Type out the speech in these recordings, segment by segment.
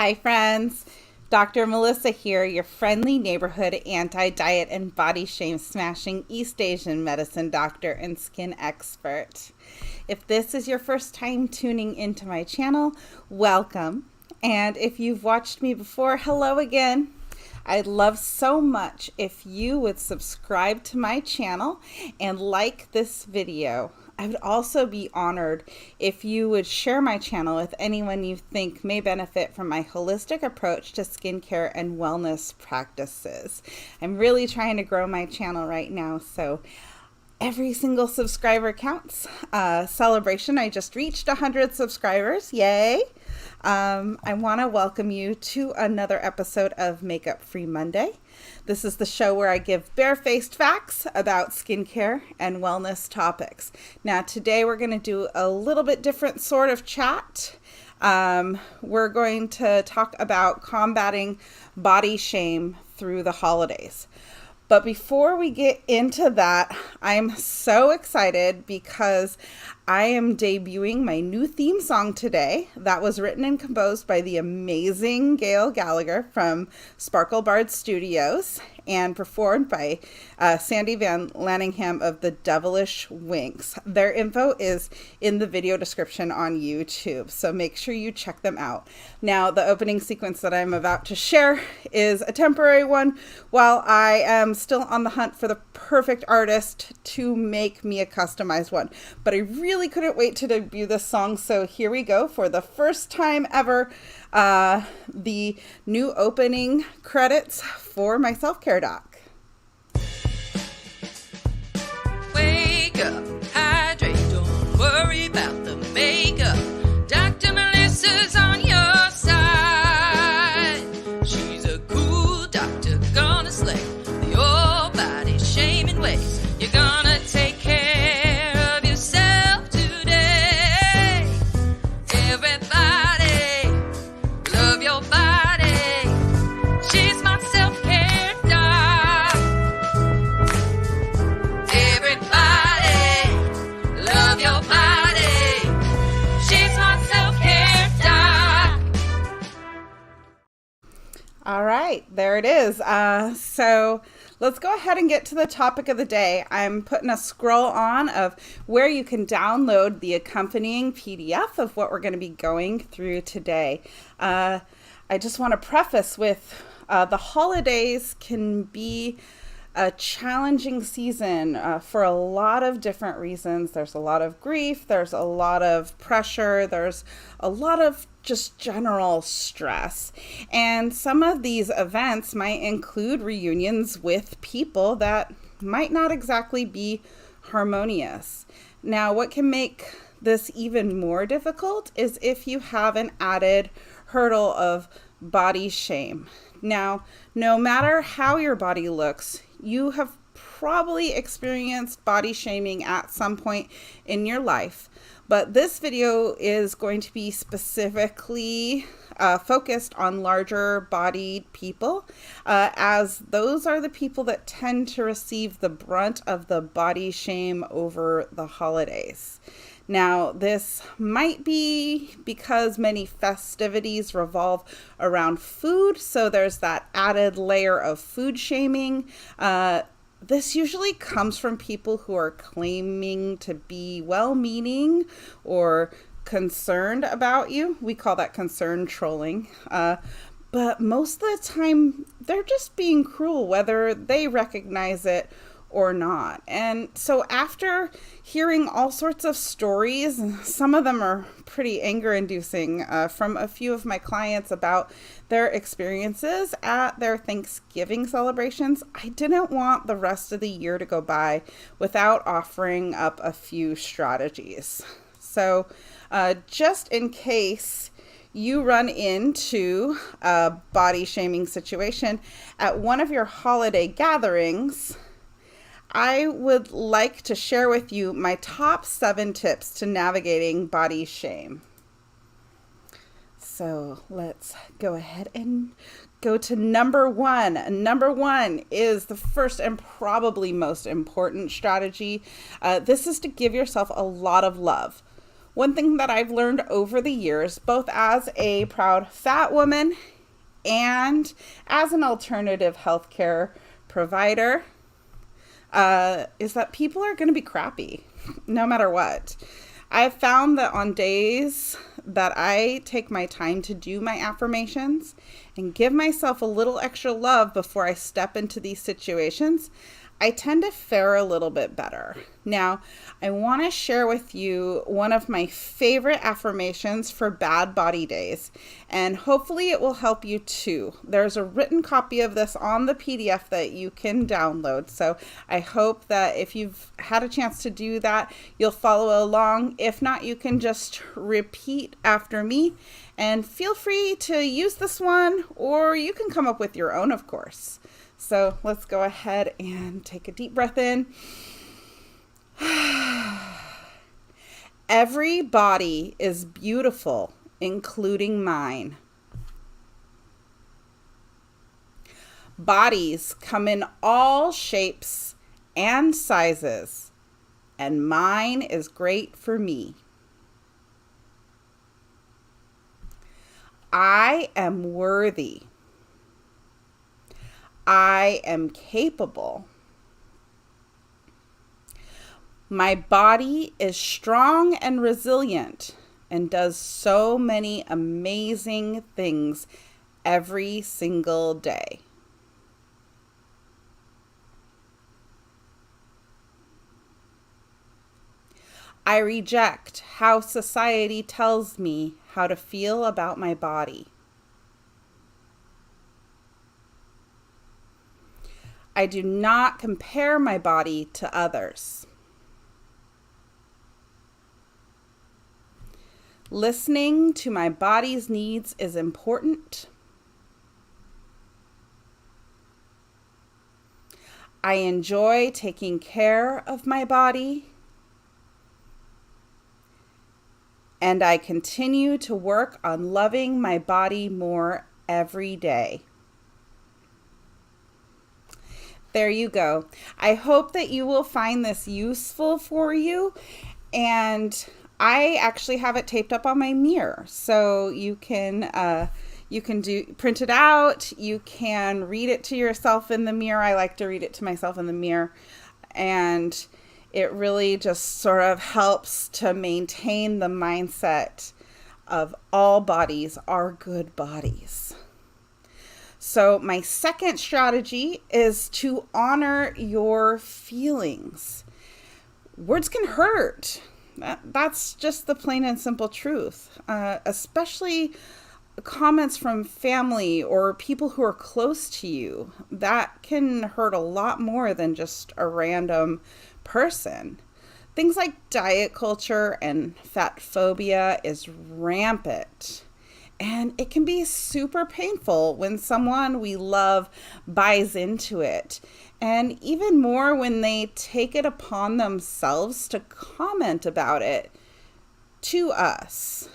Hi, friends. Dr. Melissa here, your friendly neighborhood anti-diet and body shame smashing East Asian medicine doctor and skin expert. If this is your first time tuning into my channel, welcome. And if you've watched me before, hello again. I'd love so much if you would subscribe to my channel and like this video. I would also be honored if you would share my channel with anyone you think may benefit from my holistic approach to skincare and wellness practices. I'm really trying to grow my channel right now, so every single subscriber counts. Celebration, I just reached 100 subscribers, yay! I want to welcome you to another episode of Makeup Free Monday. This is the show where I give barefaced facts about skincare and wellness topics. Now today we're going to do a little bit different sort of chat. We're going to talk about combating body shame through the holidays. But before we get into that, I'm so excited because I am debuting my new theme song today that was written and composed by the amazing Gail Gallagher from Sparkle Bard Studios and performed by Sandy Van Lanningham of the Devilish Winks. Their info is in the video description on YouTube, so make sure you check them out. Now, the opening sequence that I'm about to share is a temporary one while I am still on the hunt for the perfect artist to make me a customized one. But I really couldn't wait to debut this song, so here we go for the first time ever, the new opening credits for my self-care doc. Wake up, hydrate, don't worry about the makeup. Dr. Melissa's on your side. She's a cool doctor, gonna slay the old body shaming ways. You're gonna take care of yourself today. Everybody, love your body. She's my self-care doc. Everybody, love your body. She's my self-care doc. All right, there it is. So let's go ahead and get to the topic of the day. I'm putting a scroll on of where you can download the accompanying PDF of what we're going to be going through today. I just want to preface with the holidays can be a challenging season for a lot of different reasons. There's a lot of grief, there's a lot of pressure, there's a lot of just general stress. And some of these events might include reunions with people that might not exactly be harmonious. Now, what can make this even more difficult is if you have an added hurdle of body shame. Now, no matter how your body looks, you have probably experienced body shaming at some point in your life, but this video is going to be specifically focused on larger bodied people, as those are the people that tend to receive the brunt of the body shame over the holidays. Now, this might be because many festivities revolve around food, so there's that added layer of food shaming. This usually comes from people who are claiming to be well-meaning or concerned about you. We call that concern trolling. But most of the time, they're just being cruel, whether they recognize it or not. And so after hearing all sorts of stories, some of them are pretty anger-inducing, from a few of my clients about their experiences at their Thanksgiving celebrations, I didn't want the rest of the year to go by without offering up a few strategies. So just in case you run into a body shaming situation at one of your holiday gatherings, I would like to share with you my top 7 tips to navigating body shame. So let's go ahead and go to number 1. Number 1 is the first and probably most important strategy. This is to give yourself a lot of love. One thing that I've learned over the years, both as a proud fat woman and as an alternative healthcare provider, is that people are going to be crappy no matter what. I've found that on days that I take my time to do my affirmations and give myself a little extra love before I step into these situations, I tend to fare a little bit better. Now, I want to share with you one of my favorite affirmations for bad body days, and hopefully it will help you too. There's a written copy of this on the PDF that you can download, so I hope that if you've had a chance to do that, you'll follow along. If not, you can just repeat after me, and feel free to use this one, or you can come up with your own, of course. So let's go ahead and take a deep breath in. Every body is beautiful, including mine. Bodies come in all shapes and sizes, and mine is great for me. I am worthy. I am capable. My body is strong and resilient and does so many amazing things every single day. I reject how society tells me how to feel about my body. I do not compare my body to others. Listening to my body's needs is important. I enjoy taking care of my body. And I continue to work on loving my body more every day. There you go. I hope that you will find this useful for you. And I actually have it taped up on my mirror. So you can print it out. You can read it to yourself in the mirror. I like to read it to myself in the mirror. And it really just sort of helps to maintain the mindset of all bodies are good bodies. So my second strategy is to honor your feelings. Words can hurt. That's just the plain and simple truth, especially comments from family or people who are close to you. That can hurt a lot more than just a random person. Things like diet culture and fat phobia is rampant. And it can be super painful when someone we love buys into it. And even more when they take it upon themselves to comment about it to us.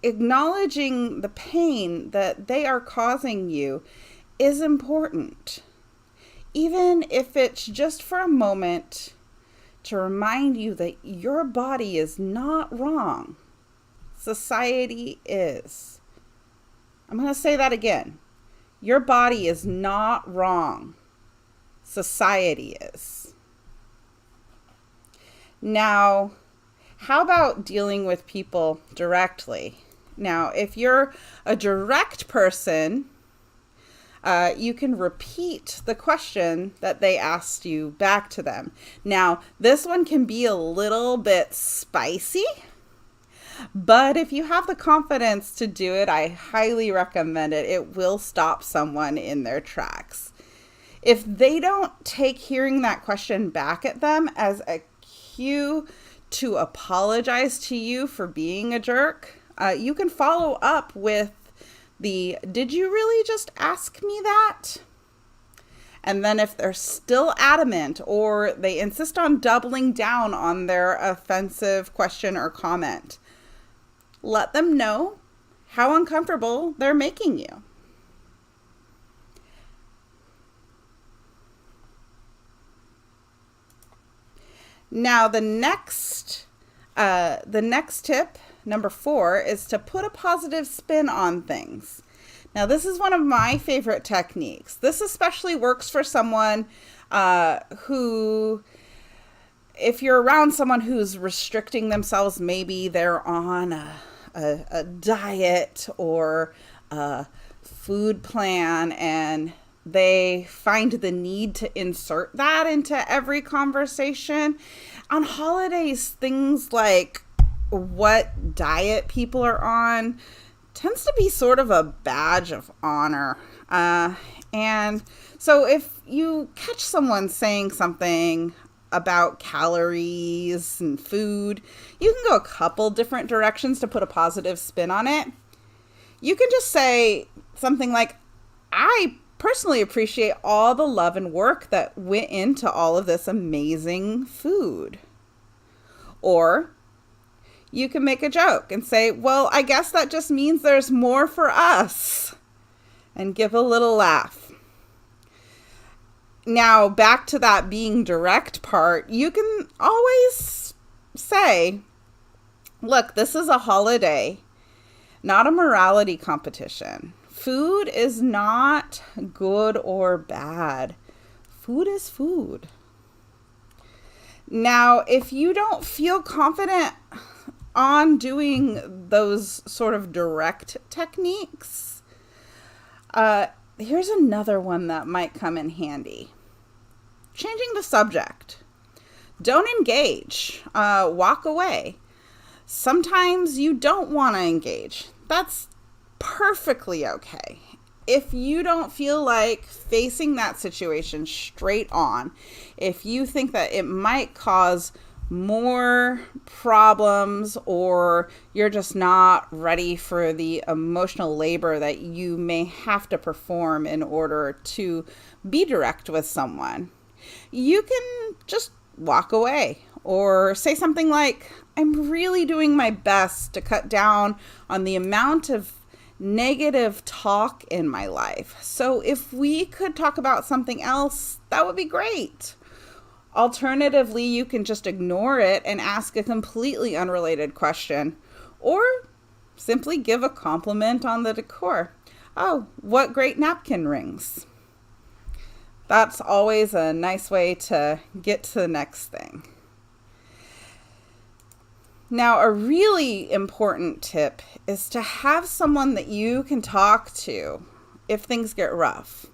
Acknowledging the pain that they are causing you is important. Even if it's just for a moment to remind you that your body is not wrong. Society is. I'm going to say that again. Your body is not wrong. Society is. Now, how about dealing with people directly? Now, if you're a direct person, you can repeat the question that they asked you back to them. Now, this one can be a little bit spicy. But if you have the confidence to do it, I highly recommend it. It will stop someone in their tracks. If they don't take hearing that question back at them as a cue to apologize to you for being a jerk, you can follow up with did you really just ask me that? And then if they're still adamant or they insist on doubling down on their offensive question or comment, let them know how uncomfortable they're making you. Now, the next The next tip, number 4, is to put a positive spin on things. Now, this is one of my favorite techniques. This especially works for someone who, if you're around someone who's restricting themselves, maybe they're on a diet or a food plan, and they find the need to insert that into every conversation. On holidays, things like what diet people are on tends to be sort of a badge of honor. And so if you catch someone saying something about calories and food, you can go a couple different directions to put a positive spin on it. You can just say something like, I personally appreciate all the love and work that went into all of this amazing food. Or you can make a joke and say, well, I guess that just means there's more for us, and give a little laugh. Now, back to that being direct part, you can always say, look, this is a holiday, not a morality competition. Food is not good or bad. Food is food. Now, if you don't feel confident on doing those sort of direct techniques, here's another one that might come in handy. Changing the subject. Don't engage. Walk away. Sometimes you don't want to engage. That's perfectly okay. If you don't feel like facing that situation straight on, if you think that it might cause more problems, or you're just not ready for the emotional labor that you may have to perform in order to be direct with someone, you can just walk away or say something like, I'm really doing my best to cut down on the amount of negative talk in my life. So if we could talk about something else, that would be great. Alternatively, you can just ignore it and ask a completely unrelated question, or simply give a compliment on the decor. Oh, what great napkin rings. That's always a nice way to get to the next thing. Now, a really important tip is to have someone that you can talk to if things get rough.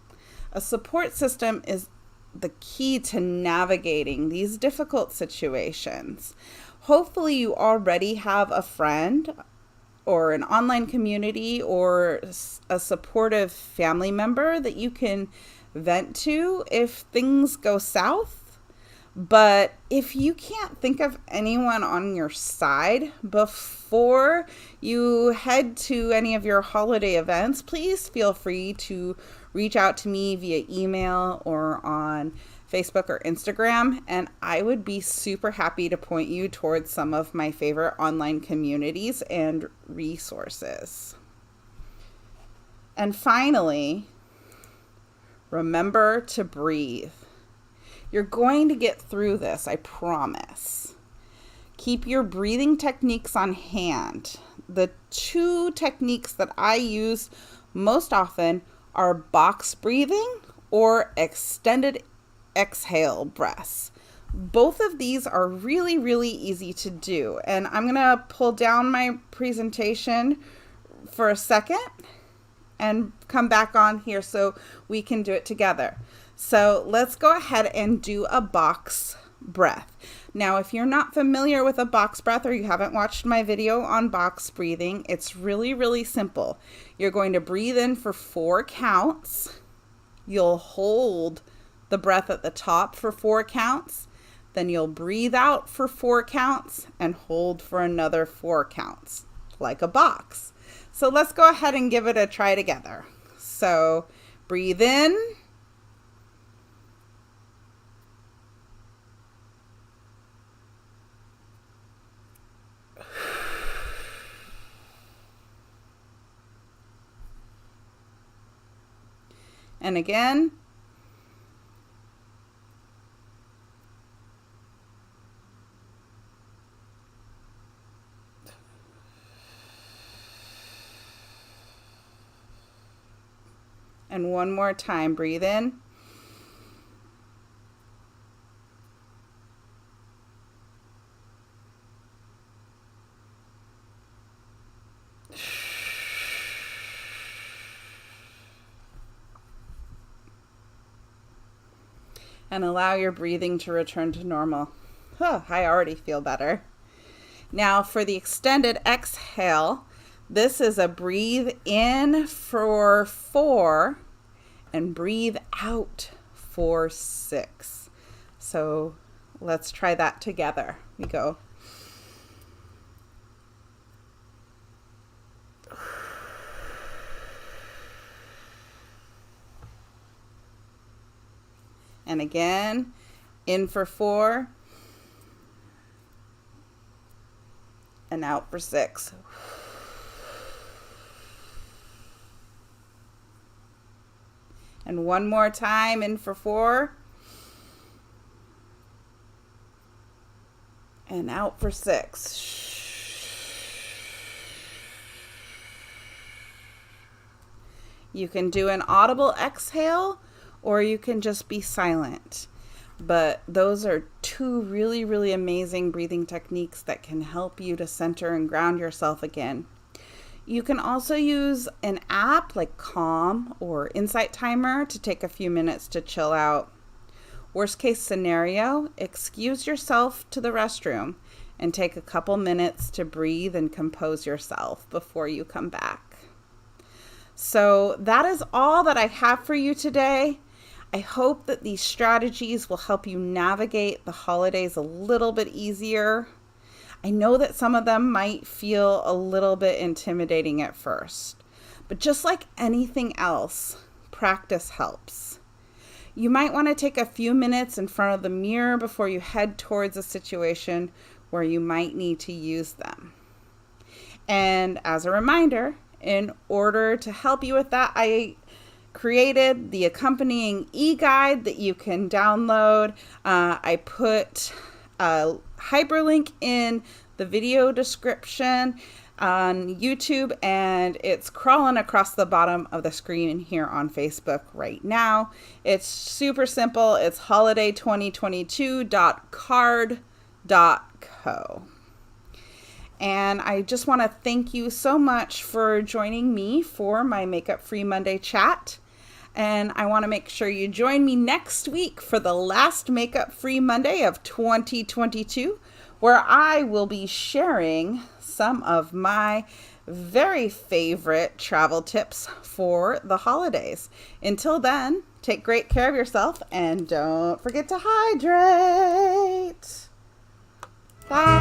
A support system is the key to navigating these difficult situations. Hopefully, you already have a friend or an online community or a supportive family member that you can vent to if things go south. But if you can't think of anyone on your side before you head to any of your holiday events, please feel free to reach out to me via email or on Facebook or Instagram, and I would be super happy to point you towards some of my favorite online communities and resources. And finally, remember to breathe. You're going to get through this, I promise. Keep your breathing techniques on hand. The 2 techniques that I use most often are box breathing or extended exhale breaths. Both of these are really, really easy to do. And I'm going to pull down my presentation for a second and come back on here so we can do it together. So let's go ahead and do a box breath. Now, if you're not familiar with a box breath or you haven't watched my video on box breathing, it's really, really simple. You're going to breathe in for 4 counts. You'll hold the breath at the top for 4 counts. Then you'll breathe out for 4 counts and hold for another 4 counts, like a box. So let's go ahead and give it a try together. So breathe in. And again. And one more time, breathe in. And allow your breathing to return to normal. Oh, I already feel better. Now for the extended exhale, this is a breathe in for 4 and breathe out for 6. So let's try that together. We go. And again, in for 4 and out for 6. And one more time, in for 4 and out for 6. You can do an audible exhale, or you can just be silent. But those are 2 really, really amazing breathing techniques that can help you to center and ground yourself again. You can also use an app like Calm or Insight Timer to take a few minutes to chill out. Worst case scenario, excuse yourself to the restroom and take a couple minutes to breathe and compose yourself before you come back. So that is all that I have for you today. I hope that these strategies will help you navigate the holidays a little bit easier. I know that some of them might feel a little bit intimidating at first, but just like anything else, practice helps. You might want to take a few minutes in front of the mirror before you head towards a situation where you might need to use them. And as a reminder, in order to help you with that, I created the accompanying e-guide that you can download. I put a hyperlink in the video description on YouTube, and it's crawling across the bottom of the screen here on Facebook right now. It's super simple. It's holiday2022.card.co. And I just want to thank you so much for joining me for my Makeup Free Monday chat. And I want to make sure you join me next week for the last Makeup Free Monday of 2022, where I will be sharing some of my very favorite travel tips for the holidays. Until then, take great care of yourself and don't forget to hydrate. Bye.